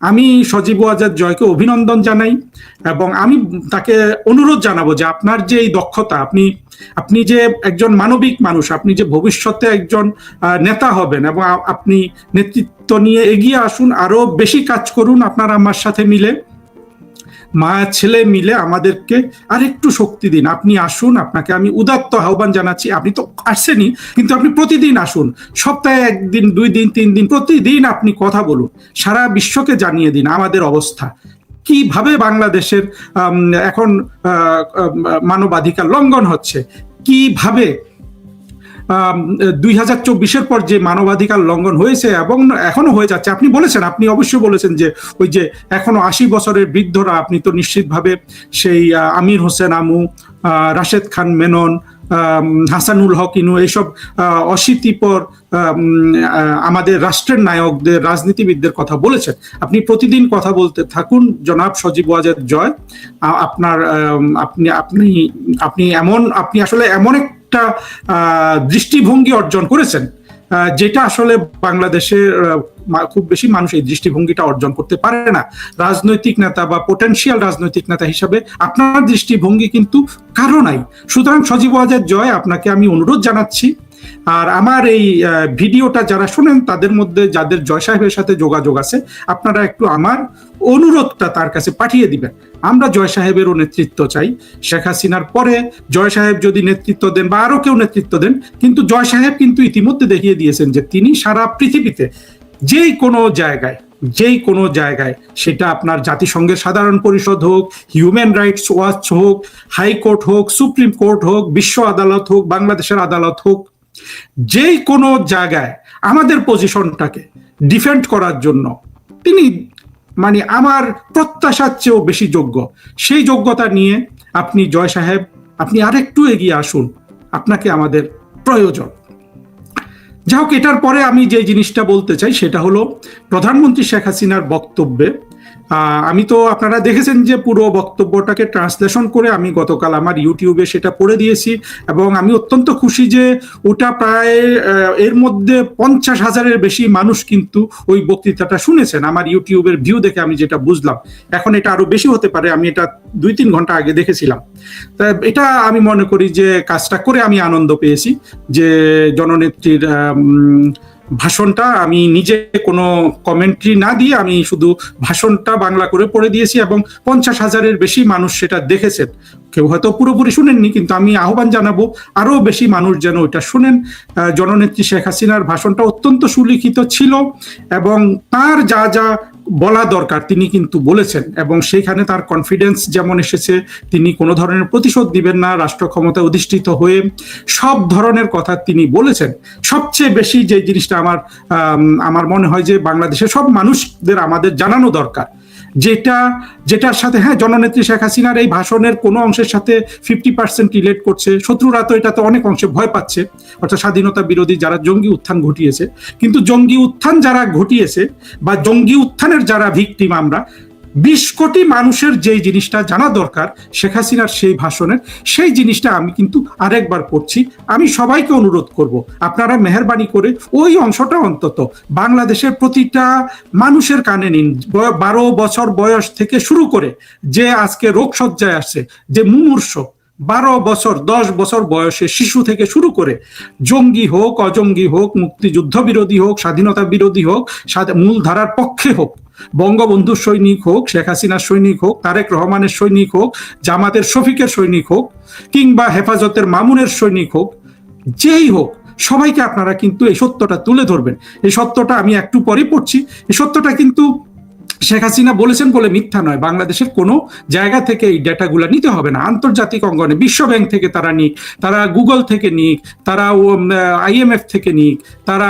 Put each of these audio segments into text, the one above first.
আমি সজীব ওয়াজেদ জয়কে অভিনন্দন জানাই এবং আমি তাকে অনুরোধ জানাবো যে আপনার যে এই দক্ষতা, আপনি আপনি যে একজন মানবিক মানুষ, আপনি যে ভবিষ্যতে একজন নেতা হবেন এবং আপনি নেতৃত্ব নিয়ে এগিয়ে আসুন, আরো বেশি কাজ করুন আপনার আমার সাথে মিলে, মা ছেলে মিলে আমাদেরকে আরেকটু শক্তি দিন। আপনি আসুন, আপনাকে আমি উদাত্ত আহ্বান জানাচ্ছি। আপনি তো আসছেনই, কিন্তু আপনি প্রতিদিন আসুন, সপ্তাহে একদিন, 2 দিন, 3 দিন, প্রতিদিন আপনি কথা বলুন, সারা বিশ্বকে জানিয়ে দিন আমাদের অবস্থা কিভাবে বাংলাদেশের এখন মানবাধিকার লঙ্ঘন হচ্ছে, কিভাবে 2024-এর পর যে মানবাধিকার লঙ্ঘন হয়েছে এবং এখনো হয়ে যাচ্ছে। আপনি বলেছেন, আপনি অবশ্যই বলেছেন যে ওই যে এখনো 80 বছরের বৃদ্ধরা, আপনি তো নিশ্চিতভাবে সেই আমির হোসেন আমু, রাশেদ খান মেনন, হাসানুল হক ইনু, এইসব অশীতিপর আমাদের রাষ্ট্রের নায়কদের, রাজনীতিবিদদের কথা বলেছেন। আপনি প্রতিদিন কথা বলতে থাকুন জনাব সজীব ওয়াজেদ জয়। আপনার আপনি আপনি আপনি এমন, আপনি আসলে এমন একটা দৃষ্টিভঙ্গি অর্জন করেছেন যেটা আসলে বাংলাদেশের খুব বেশি মানুষ এই দৃষ্টিভঙ্গিটা অর্জন করতে পারে না। রাজনৈতিক নেতা বা পোটেনশিয়াল রাজনৈতিক নেতা হিসাবে আপনার দৃষ্টিভঙ্গি কিন্তু কারো নাই। সুতরাং সজীব ওয়াজেদ জয়, আপনাকে আমি অনুরোধ জানাচ্ছি, আর আমার এই ভিডিওটা যারা শুনেন তাদের মধ্যে যাদের জয় সাহেবের সাথে যোগাযোগ আছে, আপনারা একটু আমার অনুরোধটা তার কাছে পাঠিয়ে দিবেন। আমরা জয় সাহেবেরও নেতৃত্ব চাই। শেখ হাসিনার পরে জয় সাহেব যদি নেতৃত্ব দেন বা আরো কেউ নেতৃত্ব দেন, কিন্তু জয় সাহেব কিন্তু ইতিমধ্যে দেখিয়ে দিয়েছেন যে তিনি সারা পৃথিবীতে যেই কোনো জায়গায়, সেটা আপনার জাতিসংঘের সাধারণ পরিষদ হোক, হিউম্যান রাইটস ওয়াচ হোক, হাইকোর্ট হোক, সুপ্রিম কোর্ট হোক, বিশ্ব আদালত হোক, বাংলাদেশের আদালত হোক, যেই কোনো জায়গায় আমাদের পজিশনটাকে ডিফেন্ড করার জন্য তিনি মানে আমার প্রত্যাশার চেয়েও বেশি যোগ্য। সেই যোগ্যতা নিয়ে আপনি জয় সাহেব, আপনি আরেকটু এগিয়ে আসুন, আপনাকে আমাদের প্রয়োজন। যাই হোক, এটার পরে আমি যে জিনিসটা বলতে চাই সেটা হলো প্রধানমন্ত্রী শেখ হাসিনার বক্তব্যে আমি তো, আপনারা দেখেছেন যে পুরো বক্তব্যটাকে ট্রান্সলেশন করে আমি গতকাল আমার ইউটিউবে সেটা পড়ে দিয়েছি এবং আমি অত্যন্ত খুশি যে ওটা প্রায় এর মধ্যে 50,000-এর বেশি মানুষ কিন্তু ওই বক্তৃতাটা শুনেছেন। আমার ইউটিউবের ভিউ দেখে আমি যেটা বুঝলাম, এখন এটা আরো বেশি হতে পারে, আমি এটা 2-3 ঘন্টা আগে দেখেছিলাম। তা এটা আমি মনে করি যে কাজটা করে আমি আনন্দ পেয়েছি যে জননেত্রীর ভাষণটা আমি নিজে কোনো কমেন্ট্রি না দিয়ে আমি শুধু ভাষণটা বাংলা করে পড়ে দিয়েছি এবং 50,000-এর বেশি মানুষ সেটা দেখেছেন। কেউ হয়তো পুরোপুরি শুনেননি, কিন্তু আমি আহ্বান জানাবো আরো বেশি মানুষ যেন ওইটা শুনেন। জননেত্রী শেখ হাসিনার ভাষণটা অত্যন্ত সুলিখিত ছিল এবং তার যা যা বলা দরকার তিনি কিন্তু বলেছেন এবং সেইখানে তার কনফিডেন্স যেমন এসেছে, তিনি কোনো ধরনের প্রতিশোধ দিবেন না, রাষ্ট্র ক্ষমতায় অধিষ্ঠিত হয়ে সব ধরনের কথা তিনি বলেছেন। সবচেয়ে বেশি যে জিনিসটা আমার মনে হয় যে বাংলাদেশের সব মানুষদের আমাদের জানানো দরকার, যেটার সাথে, হ্যাঁ, জননেত্রী শেখ হাসিনার এই ভাষণের কোনো অংশের সাথে 50% রিলেট করছে, শত্রুরা তো এটাতে অনেক অংশে ভয় পাচ্ছে, অর্থাৎ স্বাধীনতা বিরোধী যারা জঙ্গি উত্থান ঘটিয়েছে। কিন্তু জঙ্গি উত্থান যারা ঘটিয়েছে বা জঙ্গি উত্থানের যারা ভিকটিম, আমরা 20 কোটি মানুষের যেই জিনিসটা জানা দরকার শেখ হাসিনার সেই ভাষণের, সেই জিনিসটা আমি কিন্তু আরেকবার পড়ছি। আমি সবাইকে অনুরোধ করব, আপনারা মেহেরবানি করে ওই অংশটা অন্তত বাংলাদেশের প্রতিটা মানুষের কানে নিন। 12 বছর বয়স থেকে শুরু করে যে আজকে রোগশয্যায় আসছে, যে মুমূর্ষ 12 বছর 10 বছর বয়সে শিশু থেকে শুরু করে, জঙ্গি হোক, অজঙ্গি হোক, মুক্তিযুদ্ধ বিরোধী হোক, স্বাধীনতা বিরোধী হোক, মূল ধারার পক্ষে হোক, বঙ্গবন্ধুর সৈনিক হোক, শেখ হাসিনার সৈনিক হোক, তারেক রহমানের সৈনিক হোক, জামাতের শফিকের সৈনিক হোক, কিংবা হেফাজতের মামুনের সৈনিক হোক, যেই হোক, সবাইকে আপনারা কিন্তু এই সত্যটা তুলে ধরবেন। এই সত্যটা আমি একটু পরে পড়ছি। এই সত্যটা কিন্তু শেখ হাসিনা বলেছেন বলে মিথ্যা নয়। বাংলাদেশের কোনো জায়গা থেকে এই ডেটাগুলো নিতে হবে না। আন্তর্জাতিক অঙ্গনে বিশ্ব ব্যাংক থেকে তারা নিক, তারা গুগল থেকে নিক, তারা IMF থেকে নিক, তারা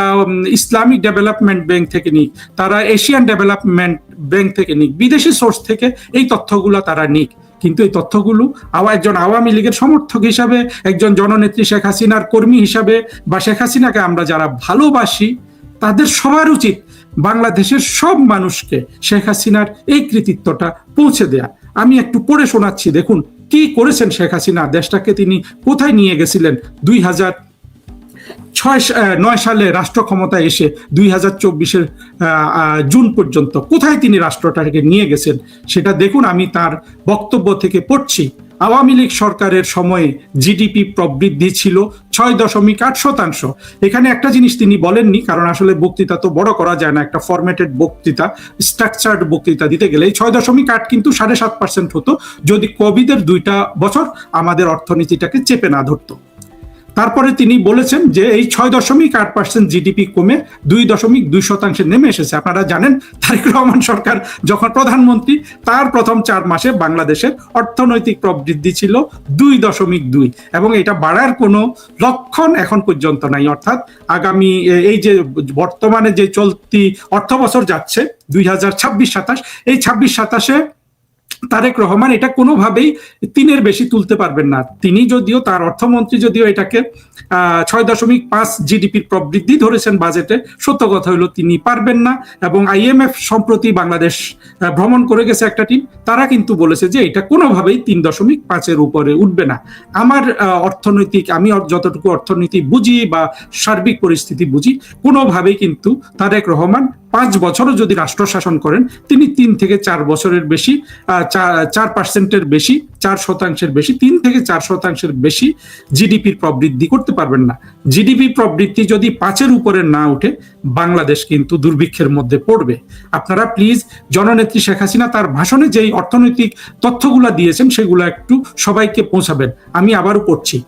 ইসলামিক ডেভেলপমেন্ট ব্যাংক থেকে নিক, তারা এশিয়ান ডেভেলপমেন্ট ব্যাংক থেকে নিক, বিদেশি সোর্স থেকে এই তথ্যগুলো তারা নিক। কিন্তু এই তথ্যগুলো একজন আওয়ামী লীগের সমর্থক হিসাবে, একজন জননেত্রী শেখ হাসিনার কর্মী হিসাবে, বা শেখ হাসিনাকে আমরা যারা ভালোবাসি, তাদের সবার উচিত বাংলাদেশের সব মানুষকে শেখ হাসিনার এই কৃতিত্বটা পৌঁছে দেয়া। আমি একটু পড়ে শোনাচ্ছি, দেখুন কি করেছেন শেখ হাসিনা, দেশটাকে তিনি কোথায় নিয়ে গেছিলেন 9 সালে রাষ্ট্র ক্ষমতায় এসে 2024-এর জুন পর্যন্ত কোথায় তিনি রাষ্ট্রটাকে নিয়ে গেছেন সেটা দেখুন। আমি তার বক্তব্য থেকে পড়ছি। আওয়ামী লীগ সরকারের সময়ে জিডিপি প্রবৃদ্ধি ছিল 6.8%। এখানে একটা জিনিস তিনি বলেননি, কারণ আসলে বক্তৃতা তো বড় করা যায় না, একটা ফরম্যাটেড বক্তৃতা, স্ট্রাকচার্ড বক্তৃতা দিতে গেলে 6.8 কিন্তু 7.5% হতো যদি কোভিডের 2টা বছর আমাদের অর্থনীতিটাকে চেপে না ধরতো। তারপরে তিনি বলেছেন যে এই 6.8% জিডিপি কমে 2.2% নেমে এসেছে। আপনারা জানেন তারেক রহমান সরকার যখন প্রধানমন্ত্রী, তার প্রথম 4 মাসে বাংলাদেশের অর্থনৈতিক প্রবৃদ্ধি ছিল 2.2, এবং এটা বাড়ার কোনো লক্ষণ এখন পর্যন্ত নাই। অর্থাৎ আগামী এই যে বর্তমানে যে চলতি অর্থ বছর যাচ্ছে 2026-27, এই 26-27-এ তারেক রহমান এটা কোনোভাবেই 3-এর বেশি তুলতে পারবেন না। তিনি যদিও, তার অর্থমন্ত্রী যদিও এটাকে 6.5 জিডিপির প্রবৃদ্ধি ধরেছেন বাজেটে, সত্য কথা হলো তিনি পারবেন না। এবং IMF সম্প্রতি বাংলাদেশ ভ্রমণ করে গেছে একটা টিম, তারা কিন্তু বলেছে যে এটা কোনোভাবেই 3.5-এর উপরে উঠবে না। আমার আমি যতটুকু অর্থনীতি বুঝি বা সার্বিক পরিস্থিতি বুঝি, কোনোভাবেই কিন্তু তারেক রহমান 5 বছরও যদি রাষ্ট্র শাসন করেন, তিনি 3 থেকে 4 বছরের বেশি 4%-এর বেশি, 4% বেশি, 3 থেকে 4% বেশি জিডিপির প্রবৃদ্ধি করতে পারবেন না। জিডিপি প্রবৃদ্ধি যদি 5-এর উপরে না উঠে, বাংলাদেশ কিন্তু দুর্ভিক্ষের মধ্যে পড়বে। আপনারা প্লিজ জননেত্রী শেখ হাসিনা তার ভাষণে যেই অর্থনৈতিক তথ্যগুলো দিয়েছেন সেগুলো একটু সবাইকে পৌঁছাবেন। আমি আবারও পড়ছি,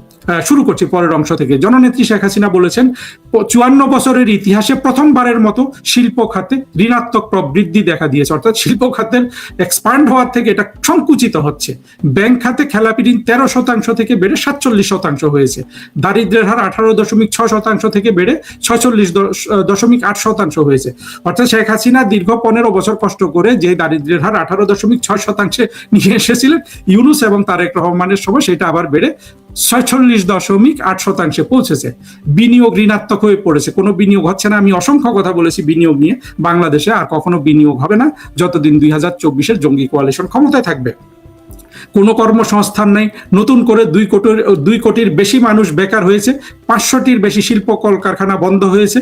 শুরু করছি পরের অংশ থেকে। জননেত্রী শেখ হাসিনা বলেছেন, 54 বছরের ইতিহাসে প্রথমবারের মতো শিল্প খাতে ঋণাত্মক প্রবৃদ্ধি দেখা দিয়েছে। অর্থাৎ শিল্প খাতের এক্সপান্ড হওয়ার থেকে এটা সংকুচিত হচ্ছে। ব্যাংক খাতে খেলাপি ঋণ 13% থেকে বেড়ে 47% হয়েছে। দারিদ্র্যের হার 18.6% থেকে বেড়ে 46.8% হয়েছে। অর্থাৎ শেখ হাসিনা দীর্ঘ 15 বছর কষ্ট করে যে দারিদ্র্যের হার 18.6% নিয়ে এসেছিলেন, ইউনূস এবং তারেক রহমানের সময় সেটা আবার বেড়ে 46.8% পৌঁছেছে। বিনিয়োগ ঋণাত্মক হয়ে পড়েছে, কোনো বিনিয়োগ হচ্ছে না। আমি অসংখ্য কথা বলেছি বিনিয়োগ নিয়ে। বাংলাদেশে আর কখনো বিনিয়োগ হবে না যতদিন 2024-এর জঙ্গি কোয়ালিশন ক্ষমতায় থাকবে। কোনো কর্মসংস্থান নেই, নতুন করে 2 কোটির বেশি মানুষ বেকার হয়েছে, 500-টির বেশি শিল্প কলকারখানা বন্ধ হয়েছে,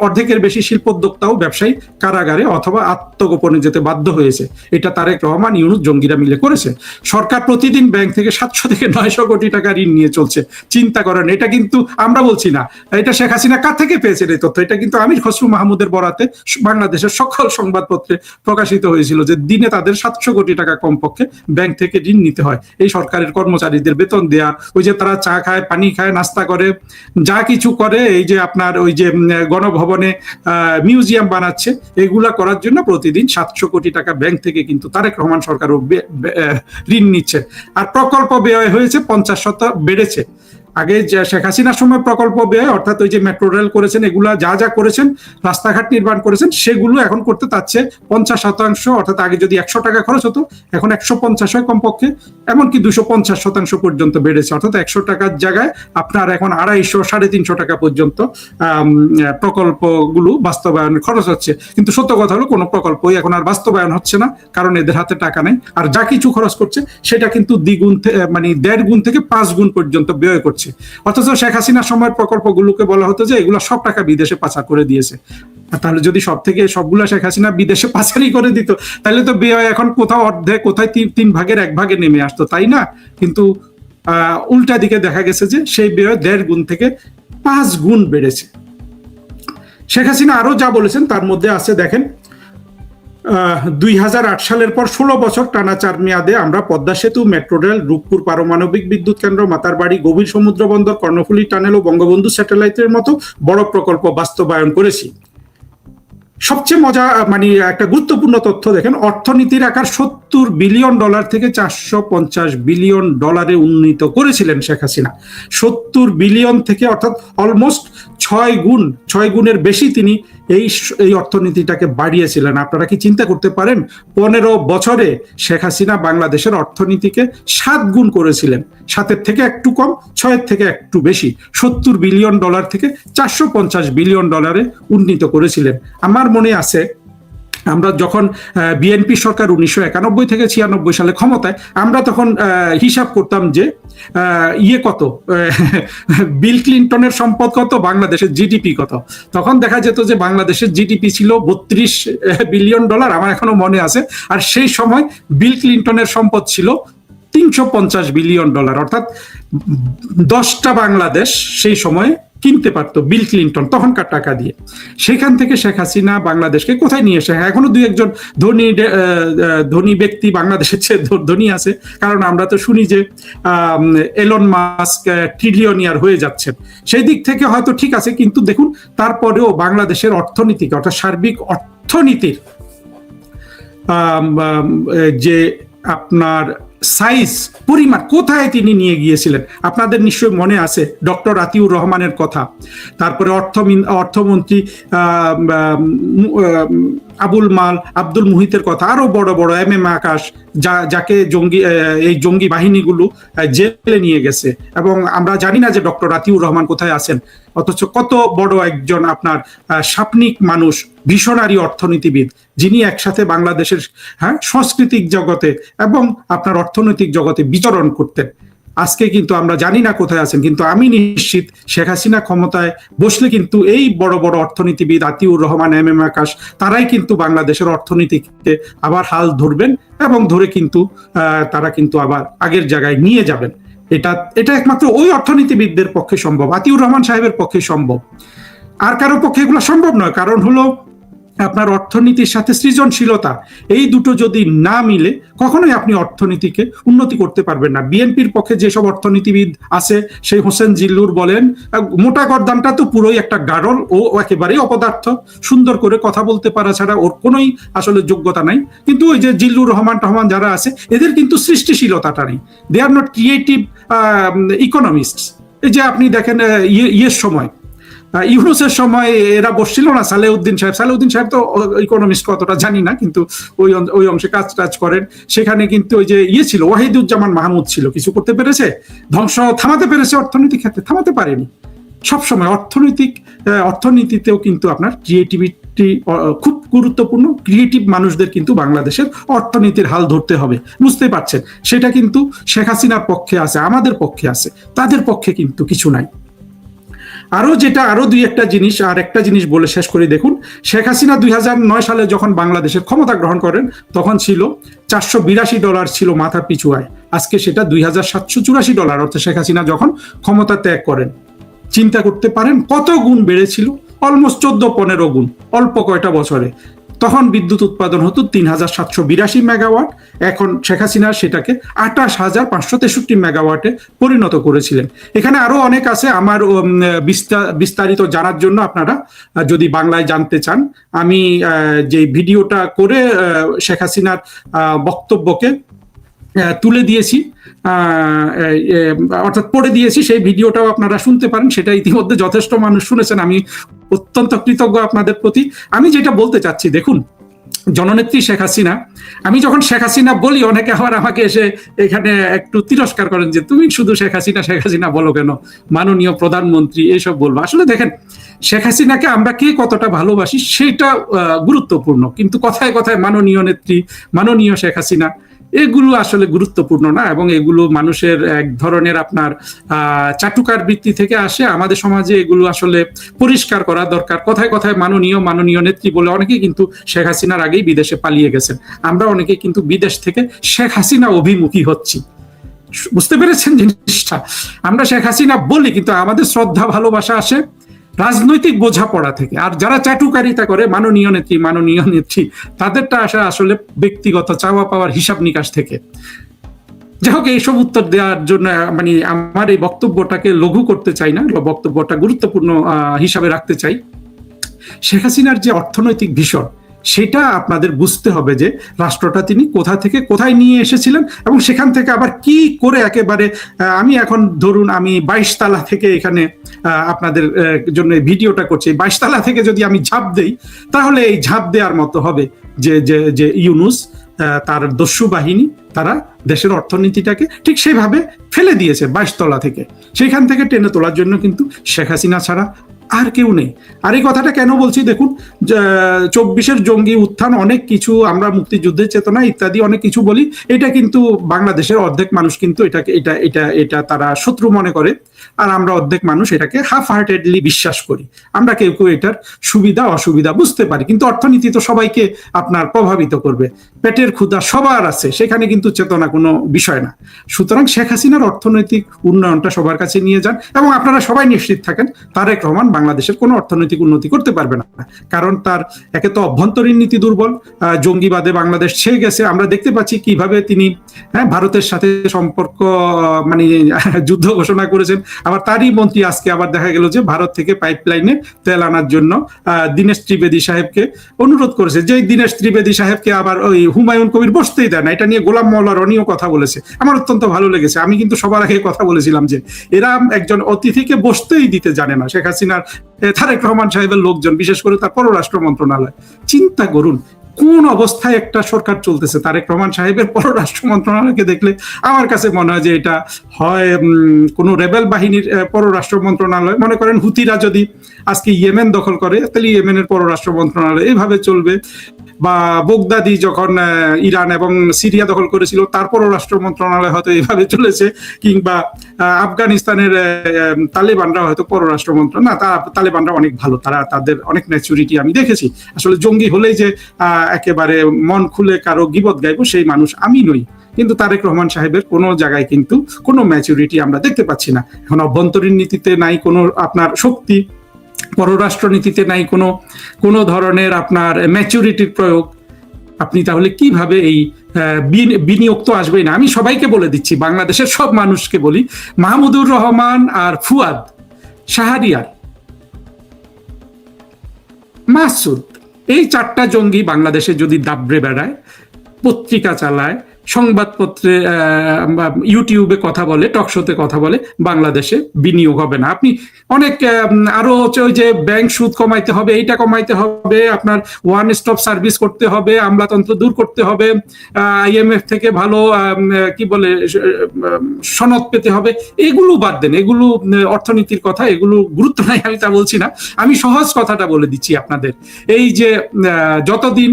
অর্ধেকের বেশি শিল্পোদ্যোক্তাও ব্যবসায়ী কারাগারে অথবা আত্মগোপনে যেতে বাধ্য হয়েছে। এটা তারেক রহমান, ইউনূস, জঙ্গিরা মিলে করেছে। সরকার প্রতিদিন ব্যাংক থেকে 700 থেকে 900 কোটি টাকা ঋণ নিয়ে চলছে। চিন্তা করেন, এটা কিন্তু আমরা বলছি না, এটা শেখ হাসিনা কার থেকে পেয়েছেন এই তথ্য? এটা কিন্তু আমির খসরু মাহমুদের বরাতে বাংলাদেশের সকল সংবাদপত্রে প্রকাশিত হয়েছিল যে দিনে তাদের 700 কোটি টাকা কমপক্ষে ব্যাংক থেকে ঋণ নিতে হয় এই সরকারের কর্মচারীদের বেতন দেয়া, ওই যে তারা চা খায়, পানি খায়, নাস্তা করে, যা কিছু করে, এই যে আপনার ওই যে গণভবনে মিউজিয়াম বানাচ্ছে, এগুলা করার জন্য প্রতিদিন 700 কোটি টাকা ব্যাংক থেকে কিন্তু তারেক রহমান সরকারও ঋণ নিচ্ছে। আর প্রকল্প ব্যয় হয়েছে 50% বেড়েছে। আগে শেখ হাসিনার সময় প্রকল্প ব্যয়, অর্থাৎ ওই যে মেট্রো রেল করেছেন, এগুলা যা করেছেন, রাস্তাঘাট নির্মাণ করেছেন, সেগুলো এখন করতে চাচ্ছে 50%। অর্থাৎ আগে যদি 100 টাকা খরচ হতো, এখন 150 হয় কমপক্ষে, এমনকি 250% পর্যন্ত বেড়েছে। অর্থাৎ 100 টাকার জায়গায় আপনার এখন 250, 350 টাকা পর্যন্ত প্রকল্পগুলো বাস্তবায়নের খরচ হচ্ছে। কিন্তু সত্য কথা হলো কোনো প্রকল্পই এখন আর বাস্তবায়ন হচ্ছে না, কারণ এদের হাতে টাকা নেই। আর যা কিছু খরচ করছে সেটা কিন্তু দ্বিগুণ, মানে 1.5 গুণ থেকে 5 গুণ পর্যন্ত ব্যয় করছে। অথচ শেখ হাসিনার সময়ের প্রকল্পগুলোকে বলা হতো যে এগুলো সব টাকা বিদেশে পাচার করে দিয়েছে। তাহলে যদি সবগুলা শেখ হাসিনা বিদেশে পাচারই করে দিত, তাহলে তো ব্যয় এখন কোথাও অর্ধেক, কোথায় 3 ভাগের 1 ভাগে নেমে আসতো, তাই না? কিন্তু উল্টা দিকে দেখা গেছে যে সেই ব্যয় 1.5 গুণ থেকে 5 গুণ বেড়েছে। শেখ হাসিনা আরো যা বলেছেন তার মধ্যে আছে, দেখেন, 2008 সালের পর 16 বছর টানা 4 মেয়াদে আমরা পদ্মা সেতু, মেট্রো রেল, রূপপুর পারমাণবিক বিদ্যুৎ কেন্দ্র, মাতারবাড়ি গভীর সমুদ্র বন্দর, কর্ণফুলী টানেল ও বঙ্গবন্ধু স্যাটেলাইটের মতো বড় প্রকল্প বাস্তবায়ন করেছি। সবচেয়ে মজা, মানে একটা গুরুত্বপূর্ণ তথ্য দেখেন, অর্থনীতির আকার $70 বিলিয়ন থেকে $450 বিলিয়ন উন্নীত করেছিলেন শেখ হাসিনা। 70 বিলিয়ন থেকে, অর্থাৎ অলমোস্ট 6 গুণের বেশি তিনি এই অর্থনীতিটাকে বাড়িয়েছিলেন। আপনারা কি চিন্তা করতে পারেন? 15 বছরে শেখ হাসিনা বাংলাদেশের অর্থনীতিকে 7 গুণ করেছিলেন। 7-এর থেকে একটু কম, 6-এর থেকে একটু বেশি, $70 বিলিয়ন থেকে $450 বিলিয়ন উন্নীত করেছিলেন। আমার মনে আছে আমরা যখন বিএনপি সরকার 1991 থেকে 96 সালে ক্ষমতায়, আমরা তখন হিসাব করতাম যে কত, বিল ক্লিন্টনের সম্পদ কত, বাংলাদেশের জিডিপি কত। তখন দেখা যেত যে বাংলাদেশের জিডিপি ছিল $32 বিলিয়ন, আমার এখনো মনে আছে। আর সেই সময় বিল ক্লিন্টনের সম্পদ ছিল $350 বিলিয়ন, অর্থাৎ 10টা বাংলাদেশ সেই সময় কিনতে পারতো বিল ক্লিন্টন তখনকার টাকা দিয়ে। সেখান থেকে শেখ হাসিনা বাংলাদেশকে কোথায় নিয়ে এসে, এখনো দুই একজন ধনী ব্যক্তি বাংলাদেশের চেয়ে ধনী আছে, কারণ আমরা তো শুনি যে এলন মাস্ক ট্রিলিয়নিয়ার হয়ে যাচ্ছেন। সেই দিক থেকে হয়তো ঠিক আছে, কিন্তু দেখুন তারপরেও বাংলাদেশের অর্থনীতিকে, অর্থাৎ সার্বিক অর্থনীতির যে আপনার সাইজ, পরিমাণ, কোথায় তিনি নিয়ে গিয়েছিলেন আপনাদের নিশ্চয়ই মনে আছে। ডক্টর আতিউর রহমানের কথা, তারপরে অর্থমন্ত্রী আব্দুল মুহিতের কথা, আরো বড় বড় এম আকাশ, যাকে এই জঙ্গি বাহিনীগুলো জেলে নিয়ে গেছে, এবং আমরা জানি না যে ডক্টর আতিউর রহমান কোথায় আছেন। অথচ কত বড় একজন আপনার সাপনিক মানুষ, ভিশনারি অর্থনীতিবিদ, যিনি একসাথে বাংলাদেশের সাংস্কৃতিক জগতে এবং আপনার অর্থনৈতিক জগতে বিচরণ করতেন। আজকে কিন্তু আমরা জানি না কোথায় আছেন, কিন্তু আমি নিশ্চিত শেখ হাসিনা ক্ষমতায় বসলে কিন্তু এই বড় বড় অর্থনীতিবিদ আতিউর রহমান, এম আকাশ, তারাই কিন্তু বাংলাদেশের অর্থনীতিকে আবার হাল ধরবেন, এবং ধরে কিন্তু তারা কিন্তু আবার আগের জায়গায় নিয়ে যাবেন। এটা একমাত্র ওই অর্থনীতিবিদদের পক্ষে সম্ভব, আতিউর রহমান সাহেবের পক্ষে সম্ভব। আর কারো পক্ষে এগুলো সম্ভব নয়। কারণ হলো আপনার অর্থনীতির সাথে সৃজনশীলতা, এই দুটো যদি না মিলে কখনোই আপনি অর্থনীতিকে উন্নতি করতে পারবেন না। বিএনপির পক্ষে যেসব অর্থনীতিবিদ আছে, সেই হোসেন জিল্লুর বলেন, মোটা গর্দানটা তো পুরোই একটা গাড়ল, ও একেবারেই অপদার্থ, সুন্দর করে কথা বলতে পারা ছাড়া ওর কোনোই আসলে যোগ্যতা নাই। কিন্তু ওই যে জিল্লুর রহমান যারা আছে, এদের কিন্তু সৃষ্টিশীলতাটা নেই। দে আর নট ক্রিয়েটিভ ইকোনমিস্টস। এই যে আপনি দেখেন সময়, ইউনুসের সময় এরা বসছিল না, সালেউদ্দিন সাহেব তো ইকোনমিস্ট কতটা জানি না, কিন্তু ওই অংশে কাজ করেন। সেখানে কিন্তু ওই যে ছিল, ওয়াহিদুজ্জামান মাহমুদ ছিল, কিছু করতে পেরেছে, ধ্বংস থামাতে পেরেছে, অর্থনৈতিক ক্ষেত্রে থামাতে পারেনি। সবসময় অর্থনীতিতেও কিন্তু আপনার ক্রিয়েটিভিটি খুব গুরুত্বপূর্ণ। ক্রিয়েটিভ মানুষদের কিন্তু বাংলাদেশের অর্থনীতির হাল ধরতে হবে, বুঝতে পারছেন? সেটা কিন্তু শেখ হাসিনার পক্ষে আছে, আমাদের পক্ষে আছে, তাদের পক্ষে কিন্তু কিছু নাই। আরো দুই একটা জিনিস, আর একটা জিনিস বলে শেষ করে দেখুন, শেখ হাসিনা 2009 সালে যখন বাংলাদেশের ক্ষমতা গ্রহণ করেন, তখন ছিল $482 ছিল মাথা পিছু আয়। আজকে সেটা $2784, অর্থাৎ শেখ হাসিনা যখন ক্ষমতা ত্যাগ করেন। চিন্তা করতে পারেন কত গুণ বেড়েছিল, অলমোস্ট 14-15 গুণ, অল্প কয়টা বছরে। তখন বিদ্যুৎ উৎপাদন হতো 3782 মেগাওয়াট, এখন শেখ হাসিনা সেটাকে 28563 মেগাওয়াটে পরিণত করেছিলেন। এখানে আরো অনেক আছে, আমার বিস্তারিত জানার জন্য আপনারা যদি বাংলায় জানতে চান, আমি যে ভিডিওটা করে শেখ হাসিনার বক্তব্যকে তুলে দিয়েছি, অর্থাৎ পড়ে দিয়েছি, সেই ভিডিওটাও আপনারা শুনতে পারেন। সেটা ইতিমধ্যে যথেষ্ট মানুষ শুনেছেন, আমি অত্যন্ত কৃতজ্ঞ আপনাদের প্রতি। আমি যেটা বলতে চাচ্ছি, দেখুন, জননেত্রী শেখ হাসিনা, আমি যখন শেখ হাসিনা বলি, অনেকে আবার আমাকে এসে এখানে একটু তিরস্কার করেন যে তুমি শুধু শেখ হাসিনা বলো কেন, মাননীয় প্রধানমন্ত্রী এইসব বলবো। আসলে দেখেন, শেখ হাসিনাকে আমরা কে কতটা ভালোবাসি সেটা গুরুত্বপূর্ণ, কিন্তু কথায় কথায় মাননীয় নেত্রী, মাননীয় শেখ হাসিনা, এগুলো আসলে গুরুত্বপূর্ণ না, এবং এগুলো মানুষের এক ধরনের আপনার চাটুকার বৃত্তি থেকে আসে। আমাদের সমাজে এগুলো আসলে পরিষ্কার করা দরকার। কথায় কথায় মাননীয় নেত্রী বলে অনেকে কিন্তু শেখ হাসিনার আগেই বিদেশে পালিয়ে গেছেন। আমরা অনেকে কিন্তু বিদেশ থেকে শেখ হাসিনা অভিমুখী হচ্ছি, বুঝতে পেরেছেন জিনিসটা? আমরা শেখ হাসিনা বলি, কিন্তু আমাদের শ্রদ্ধা ভালোবাসা আসে রাজনৈতিক বোঝাপড়া থেকে। আর যারা চাটুকারিতা করে মাননীয় নেত্রী, তাদেরটা আসা আসলে ব্যক্তিগত চাওয়া পাওয়ার হিসাব নিকাশ থেকে। যাই হোক, এইসব উত্তর দেওয়ার জন্য মানে আমার এই বক্তব্যটাকে লঘু করতে চাই না, বক্তব্যটা গুরুত্বপূর্ণ হিসাবে রাখতে চাই। শেখ হাসিনার যে অর্থনৈতিক ভিশন, সেটা আপনাদের বুঝতে হবে যে রাষ্ট্রটা তিনি কোথা থেকে কোথায় নিয়ে এসেছিলেন, এবং সেখান থেকে আবার কি করে একেবারে, আমি এখন ধরুন আমি 22 তালা থেকে এখানে আপনাদের জন্য ভিডিওটা করছি, 22 তালা থেকে যদি আমি ঝাঁপ দেই, তাহলে এই ঝাঁপ দেওয়ার মতো হবে যে ইউনুস তার দস্যু বাহিনী, তারা দেশের অর্থনীতিটাকে ঠিক সেইভাবে ফেলে দিয়েছে 22 তলা থেকে। সেখান থেকে টেনে তোলার জন্য কিন্তু শেখ হাসিনা ছাড়া আর কেউ নেই। আর এই কথাটা কেন বলছি দেখুন, 24-এর জঙ্গি উত্থান, অনেক কিছু আমরা মুক্তিযুদ্ধের চেতনা ইত্যাদি অনেক কিছু বলি, এটা কিন্তু বাংলাদেশের অর্ধেক মানুষ কিন্তু এটাকে এটা এটা এটা তারা শত্রু মনে করে, আর আমরা অর্ধেক মানুষ এটাকে হাফ হার্টেডলি বিশ্বাস করি। আমরা কেউ কেউ এটার সুবিধা অসুবিধা বুঝতে পারি, কিন্তু অর্থনীতি তো সবাইকে আপনার প্রভাবিত করবে, পেটের ক্ষুধা সবার আছে, সেখানে কিন্তু চেতনা কোনো বিষয় না। সুতরাং শেখ হাসিনার অর্থনৈতিক উন্নয়নটা সবার কাছে নিয়ে যান, এবং আপনারা সবাই নিশ্চিত থাকেন তারেক রহমান বাংলাদেশের কোনো অর্থনৈতিক উন্নতি করতে পারবে না। কারণ তার একে তো অভ্যন্তরীণ নীতি দুর্বল, জঙ্গিবাদে বাংলাদেশ ছেয়ে গেছে। আমরা দেখতে পাচ্ছি কিভাবে তিনি ভারতের সাথে সম্পর্ক মানে যুদ্ধ ঘোষণা করেছেন। আবার তারই মন্ত্রী আজকে আবার দেখা গেল যে ভারত থেকে পাইপলাইনে তেল আনার জন্য দীনেশ ত্রিবেদী সাহেবকে অনুরোধ করেছে, যে দীনেশ ত্রিবেদী সাহেবকে আবার ওই হুমায়ুন কবির বসতেই দেয় না। এটা নিয়ে গোলাম মোল্লা রনিও কথা বলেছে, আমার অত্যন্ত ভালো লেগেছে। আমি কিন্তু সবার আগে কথা বলেছিলাম যে এরা একজন অতিথিকে বসতেই দিতে জানে না। শেখ হাসিনার তারেক রহমান সাহেবের লোকজন, বিশেষ করে তার পররাষ্ট্র মন্ত্রণালয়, চিন্তা করুন কোন অবস্থায় একটা সরকার চলতেছে। তারেক রহমান সাহেবের পররাষ্ট্র মন্ত্রণালয়কে দেখলে আমার কাছে মনে হয় যে এটা হয় কোনো রেবেল বাহিনীর পররাষ্ট্র মন্ত্রণালয়। মনে করেন হুতিরা যদি আজকে ইয়েমেন দখল করে, তাহলে ইয়েমেনের পররাষ্ট্র মন্ত্রণালয় এইভাবে চলবে। বা বগদাদি যখন ইরান এবং সিরিয়া দখল করেছিল, তার পররাষ্ট্র মন্ত্রণালয় হয়তো এইভাবে চলেছে। কিংবা আফগানিস্তানের তালেবানরা হয়তো পররাষ্ট্র মন্ত্রণালয়, না, তালেবানরা অনেক ভালো, তারা তাদের অনেক ম্যাচুরিটি আমি দেখেছি। আসলে জঙ্গি হলেই যে একেবারে মন খুলে কারো গিবত গাইবো সেই মানুষ আমি নই, কিন্তু তারেক রহমান সাহেবের কোনো জায়গায় কিন্তু কোনো ম্যাচুরিটি আমরা দেখতে পাচ্ছি না। এখন অভ্যন্তরীণ নীতিতে নাই কোনো আপনার শক্তি, পররাষ্ট্র নীতিতে নাই কোনো ধরনের আপনার ম্যাচুরিটির প্রয়োগ। আপনি তাহলে কিভাবে এই বিনিয়োগ তো আসবেই না। আমি সবাইকে বলে দিচ্ছি, বাংলাদেশের সব মানুষকে বলি, মাহমুদুর রহমান আর ফুয়াদ, শাহরিয়ার, মাসুদ, এই 4টা জঙ্গি বাংলাদেশে যদি দাবড়ে বেড়ায়, পত্রিকা চালায়, সংবাদপত্রে ইউটিউবে কথা বলে, টকশোতে কথা বলে, বাংলাদেশে বিনিয়োগ হবে না। আপনি অনেক আরো হচ্ছে ওই যে ব্যাংক সুদ কমাইতে হবে, এইটা কমাইতে হবে, আপনার ওয়ান স্টপ সার্ভিস করতে হবে, আমলাতন্ত্র দূর করতে হবে, IMF থেকে ভালো কি বলে সনদ পেতে হবে, এগুলো বাদ দেন। এগুলো অর্থনীতির কথা, এগুলো গুরুত্ব নাই, আমি তা বলছি না। আমি সহজ কথাটা বলে দিচ্ছি আপনাদের। এই যে যতদিন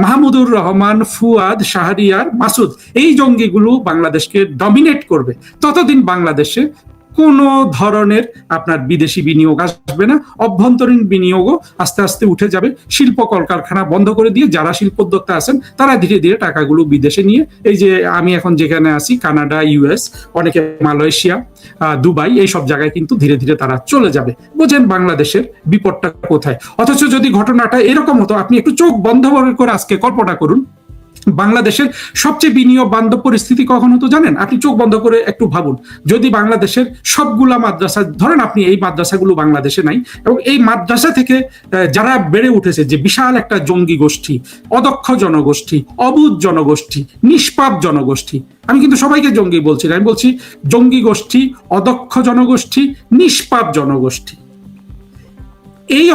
মাহমুদুর রহমান, ফুয়াদ, শাহরিয়ার, মাসুদ এই জঙ্গিগুলো বাংলাদেশকে ডমিনেট করবে, ততদিন বাংলাদেশে কোনো ধরনের আপনার বিদেশি বিনিয়োগ আসবে না, অভ্যন্তরীণ বিনিয়োগও আস্তে আস্তে উঠে যাবে। শিল্প কলকারখানা বন্ধ করে দিয়ে যারা শিল্পোদ্যোক্তা আছেন তারা ধীরে ধীরে টাকাগুলো বিদেশে নিয়ে, এই যে আমি এখন যেখানে আছি, কানাডা, US, অনেকে মালয়েশিয়া, দুবাই, এই সব জায়গায় কিন্তু ধীরে ধীরে তারা চলে যাবে। বোঝেন বাংলাদেশের বিপদটা কোথায়। অথচ যদি ঘটনাটা এরকম হতো, আপনি একটু চোখ বন্ধ করে আজকে কল্পনা করুন, বাংলাদেশের সবচেয়ে বিনিয়োগ বান্ধব পরিস্থিতি কখন হতো জানেন? আপনি চোখ বন্ধ করে একটু ভাবুন। যদি বাংলাদেশের সবগুলা মাদ্রাসা ধরেন, আপনি এই মাদ্রাসাগুলো বাংলাদেশে নাই, এবং এই মাদ্রাসা থেকে যারা বেড়ে উঠেছে, যে বিশাল একটা জঙ্গি গোষ্ঠী, অদক্ষ জনগোষ্ঠী, অবুধ জনগোষ্ঠী, নিষ্পাপ জনগোষ্ঠী, আমি কিন্তু সবাইকে জঙ্গি বলছি না, আমি বলছি জঙ্গি গোষ্ঠী, অদক্ষ জনগোষ্ঠী, নিষ্পাপ জনগোষ্ঠী, এই